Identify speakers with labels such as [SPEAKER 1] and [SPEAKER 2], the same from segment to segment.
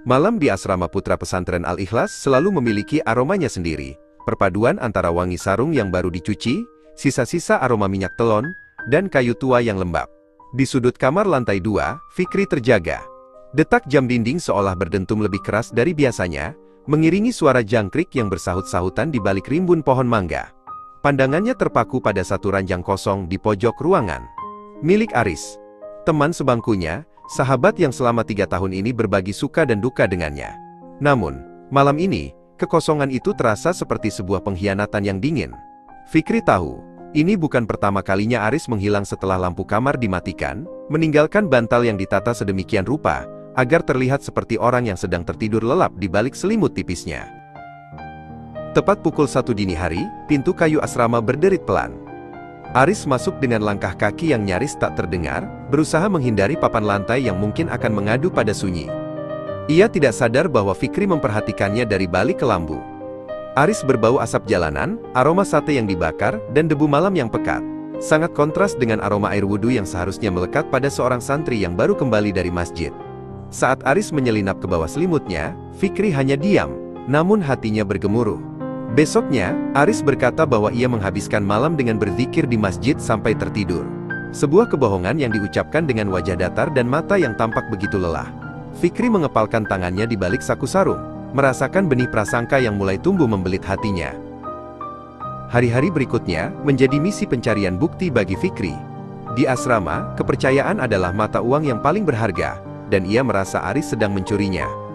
[SPEAKER 1] Malam di asrama putra pesantren Al-Ikhlas selalu memiliki aromanya sendiri. Perpaduan antara wangi sarung yang baru dicuci, sisa-sisa aroma minyak telon, dan kayu tua yang lembab. Di sudut kamar lantai 2, Fikri terjaga. Detak jam dinding seolah berdentum lebih keras dari biasanya, mengiringi suara jangkrik yang bersahut-sahutan di balik rimbun pohon mangga. Pandangannya terpaku pada satu ranjang kosong di pojok ruangan. Milik Aris. Teman sebangkunya, sahabat yang selama 3 tahun ini berbagi suka dan duka dengannya. Namun, malam ini, kekosongan itu terasa seperti sebuah pengkhianatan yang dingin. Fikri tahu, ini bukan pertama kalinya Aris menghilang setelah lampu kamar dimatikan, meninggalkan bantal yang ditata sedemikian rupa, agar terlihat seperti orang yang sedang tertidur lelap di balik selimut tipisnya. Tepat pukul 1 dini hari, pintu kayu asrama berderit pelan. Aris masuk dengan langkah kaki yang nyaris tak terdengar, berusaha menghindari papan lantai yang mungkin akan mengadu pada sunyi. Ia tidak sadar bahwa Fikri memperhatikannya dari balik kelambu. Aris berbau asap jalanan, aroma sate yang dibakar, dan debu malam yang pekat. Sangat kontras dengan aroma air wudhu yang seharusnya melekat pada seorang santri yang baru kembali dari masjid. Saat Aris menyelinap ke bawah selimutnya, Fikri hanya diam, namun hatinya bergemuruh. Besoknya, Aris berkata bahwa ia menghabiskan malam dengan berzikir di masjid sampai tertidur. Sebuah kebohongan yang diucapkan dengan wajah datar dan mata yang tampak begitu lelah. Fikri mengepalkan tangannya di balik saku sarung, merasakan benih prasangka yang mulai tumbuh membelit hatinya. Hari-hari berikutnya, menjadi misi pencarian bukti bagi Fikri. Di asrama, kepercayaan adalah mata uang yang paling berharga, dan ia merasa Aris sedang mencurinya.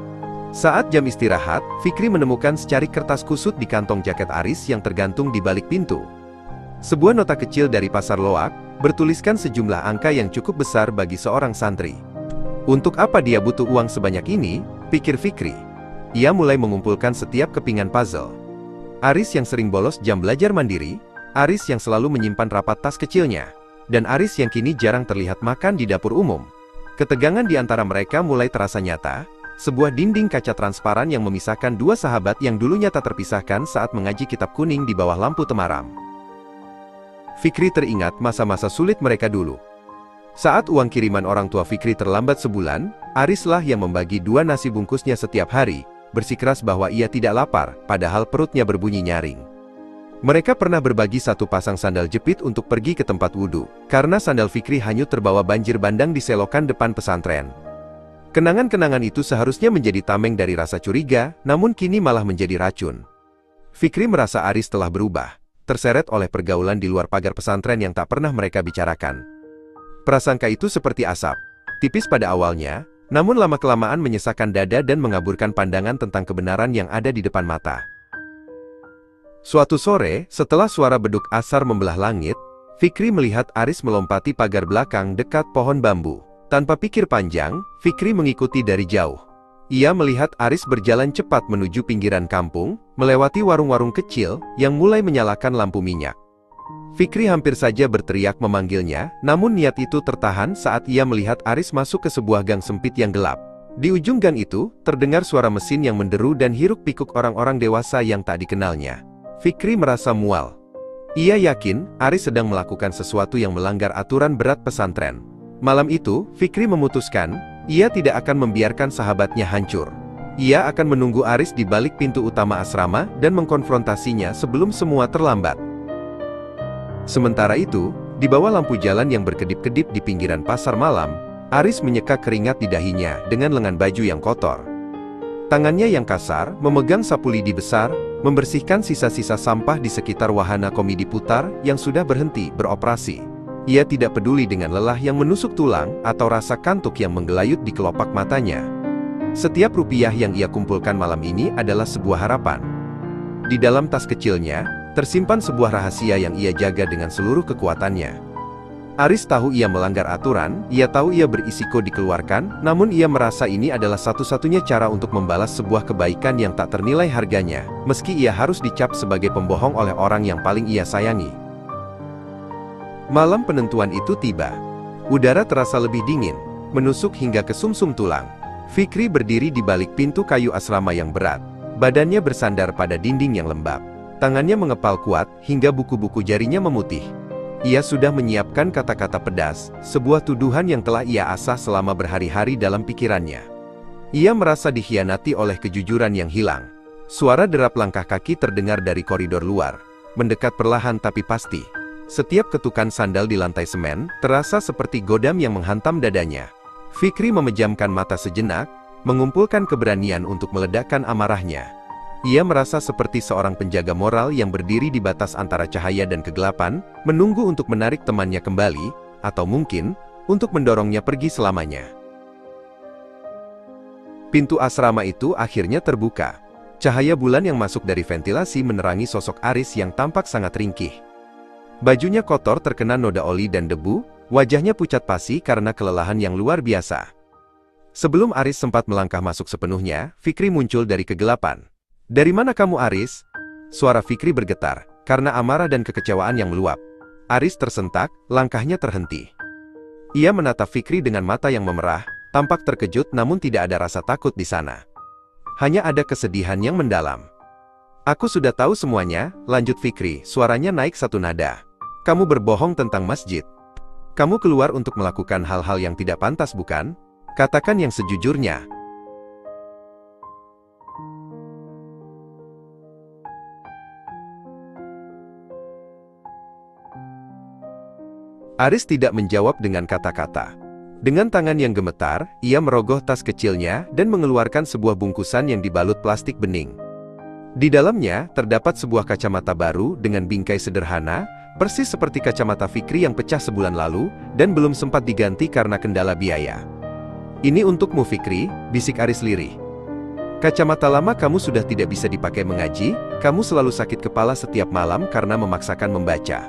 [SPEAKER 1] Saat jam istirahat, Fikri menemukan secarik kertas kusut di kantong jaket Aris yang tergantung di balik pintu. Sebuah nota kecil dari pasar loak, bertuliskan sejumlah angka yang cukup besar bagi seorang santri. Untuk apa dia butuh uang sebanyak ini, pikir Fikri. Ia mulai mengumpulkan setiap kepingan puzzle. Aris yang sering bolos jam belajar mandiri, Aris yang selalu menyimpan rapat tas kecilnya, dan Aris yang kini jarang terlihat makan di dapur umum. Ketegangan di antara mereka mulai terasa nyata. Sebuah dinding kaca transparan yang memisahkan dua sahabat yang dulunya tak terpisahkan saat mengaji kitab kuning di bawah lampu temaram. Fikri teringat masa-masa sulit mereka dulu. Saat uang kiriman orang tua Fikri terlambat sebulan, Arislah yang membagi 2 nasi bungkusnya setiap hari, bersikeras bahwa ia tidak lapar, padahal perutnya berbunyi nyaring. Mereka pernah berbagi satu pasang sandal jepit untuk pergi ke tempat wudhu, karena sandal Fikri hanyut terbawa banjir bandang di selokan depan pesantren. Kenangan-kenangan itu seharusnya menjadi tameng dari rasa curiga, namun kini malah menjadi racun. Fikri merasa Aris telah berubah, terseret oleh pergaulan di luar pagar pesantren yang tak pernah mereka bicarakan. Prasangka itu seperti asap, tipis pada awalnya, namun lama-kelamaan menyesakkan dada dan mengaburkan pandangan tentang kebenaran yang ada di depan mata. Suatu sore, setelah suara beduk asar membelah langit, Fikri melihat Aris melompati pagar belakang dekat pohon bambu. Tanpa pikir panjang, Fikri mengikuti dari jauh. Ia melihat Aris berjalan cepat menuju pinggiran kampung, melewati warung-warung kecil yang mulai menyalakan lampu minyak. Fikri hampir saja berteriak memanggilnya, namun niat itu tertahan saat ia melihat Aris masuk ke sebuah gang sempit yang gelap. Di ujung gang itu, terdengar suara mesin yang menderu dan hiruk-pikuk orang-orang dewasa yang tak dikenalnya. Fikri merasa mual. Ia yakin, Aris sedang melakukan sesuatu yang melanggar aturan berat pesantren. Malam itu, Fikri memutuskan, ia tidak akan membiarkan sahabatnya hancur. Ia akan menunggu Aris di balik pintu utama asrama dan mengkonfrontasinya sebelum semua terlambat. Sementara itu, di bawah lampu jalan yang berkedip-kedip di pinggiran pasar malam, Aris menyeka keringat di dahinya dengan lengan baju yang kotor. Tangannya yang kasar, memegang sapu lidi besar, membersihkan sisa-sisa sampah di sekitar wahana komedi putar yang sudah berhenti beroperasi. Ia tidak peduli dengan lelah yang menusuk tulang atau rasa kantuk yang menggelayut di kelopak matanya. Setiap rupiah yang ia kumpulkan malam ini adalah sebuah harapan. Di dalam tas kecilnya, tersimpan sebuah rahasia yang ia jaga dengan seluruh kekuatannya. Aris tahu ia melanggar aturan, ia tahu ia berisiko dikeluarkan, namun ia merasa ini adalah satu-satunya cara untuk membalas sebuah kebaikan yang tak ternilai harganya, meski ia harus dicap sebagai pembohong oleh orang yang paling ia sayangi. Malam penentuan itu tiba. Udara terasa lebih dingin, menusuk hingga ke sumsum tulang. Fikri berdiri di balik pintu kayu asrama yang berat. Badannya bersandar pada dinding yang lembab. Tangannya mengepal kuat, hingga buku-buku jarinya memutih. Ia sudah menyiapkan kata-kata pedas, sebuah tuduhan yang telah ia asah selama berhari-hari dalam pikirannya. Ia merasa dikhianati oleh kejujuran yang hilang. Suara derap langkah kaki terdengar dari koridor luar, mendekat perlahan tapi pasti. Setiap ketukan sandal di lantai semen terasa seperti godam yang menghantam dadanya. Fikri memejamkan mata sejenak, mengumpulkan keberanian untuk meledakkan amarahnya. Ia merasa seperti seorang penjaga moral yang berdiri di batas antara cahaya dan kegelapan, menunggu untuk menarik temannya kembali, atau mungkin, untuk mendorongnya pergi selamanya. Pintu asrama itu akhirnya terbuka. Cahaya bulan yang masuk dari ventilasi menerangi sosok Aris yang tampak sangat ringkih. Bajunya kotor terkena noda oli dan debu, wajahnya pucat pasi karena kelelahan yang luar biasa. Sebelum Aris sempat melangkah masuk sepenuhnya, Fikri muncul dari kegelapan. "Dari mana kamu, Aris?" Suara Fikri bergetar, karena amarah dan kekecewaan yang meluap. Aris tersentak, langkahnya terhenti. Ia menatap Fikri dengan mata yang memerah, tampak terkejut namun tidak ada rasa takut di sana. Hanya ada kesedihan yang mendalam. "Aku sudah tahu semuanya," lanjut Fikri, suaranya naik satu nada. "Kamu berbohong tentang masjid. Kamu keluar untuk melakukan hal-hal yang tidak pantas, bukan? Katakan yang sejujurnya." Aris tidak menjawab dengan kata-kata. Dengan tangan yang gemetar, ia merogoh tas kecilnya dan mengeluarkan sebuah bungkusan yang dibalut plastik bening. Di dalamnya, terdapat sebuah kacamata baru dengan bingkai sederhana, persis seperti kacamata Fikri yang pecah sebulan lalu, dan belum sempat diganti karena kendala biaya. "Ini untukmu, Fikri," bisik Aris lirih. "Kacamata lama kamu sudah tidak bisa dipakai mengaji, kamu selalu sakit kepala setiap malam karena memaksakan membaca.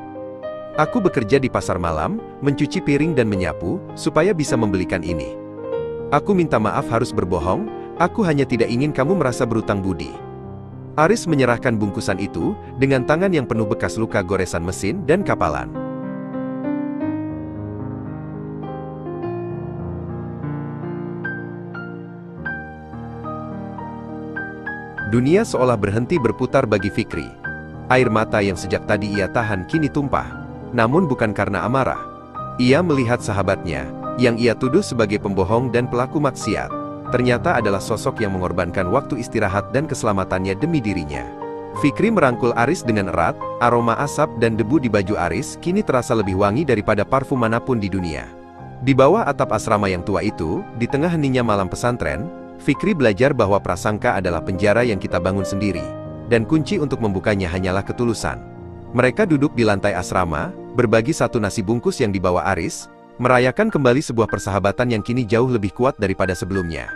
[SPEAKER 1] Aku bekerja di pasar malam, mencuci piring dan menyapu, supaya bisa membelikan ini. Aku minta maaf harus berbohong, aku hanya tidak ingin kamu merasa berutang budi." Aris menyerahkan bungkusan itu, dengan tangan yang penuh bekas luka goresan mesin dan kapalan. Dunia seolah berhenti berputar bagi Fikri. Air mata yang sejak tadi ia tahan kini tumpah. Namun bukan karena amarah. Ia melihat sahabatnya, yang ia tuduh sebagai pembohong dan pelaku maksiat, ternyata adalah sosok yang mengorbankan waktu istirahat dan keselamatannya demi dirinya. Fikri merangkul Aris dengan erat, aroma asap dan debu di baju Aris kini terasa lebih wangi daripada parfum manapun di dunia. Di bawah atap asrama yang tua itu, di tengah heningnya malam pesantren, Fikri belajar bahwa prasangka adalah penjara yang kita bangun sendiri, dan kunci untuk membukanya hanyalah ketulusan. Mereka duduk di lantai asrama, berbagi satu nasi bungkus yang dibawa Aris, merayakan kembali sebuah persahabatan yang kini jauh lebih kuat daripada sebelumnya.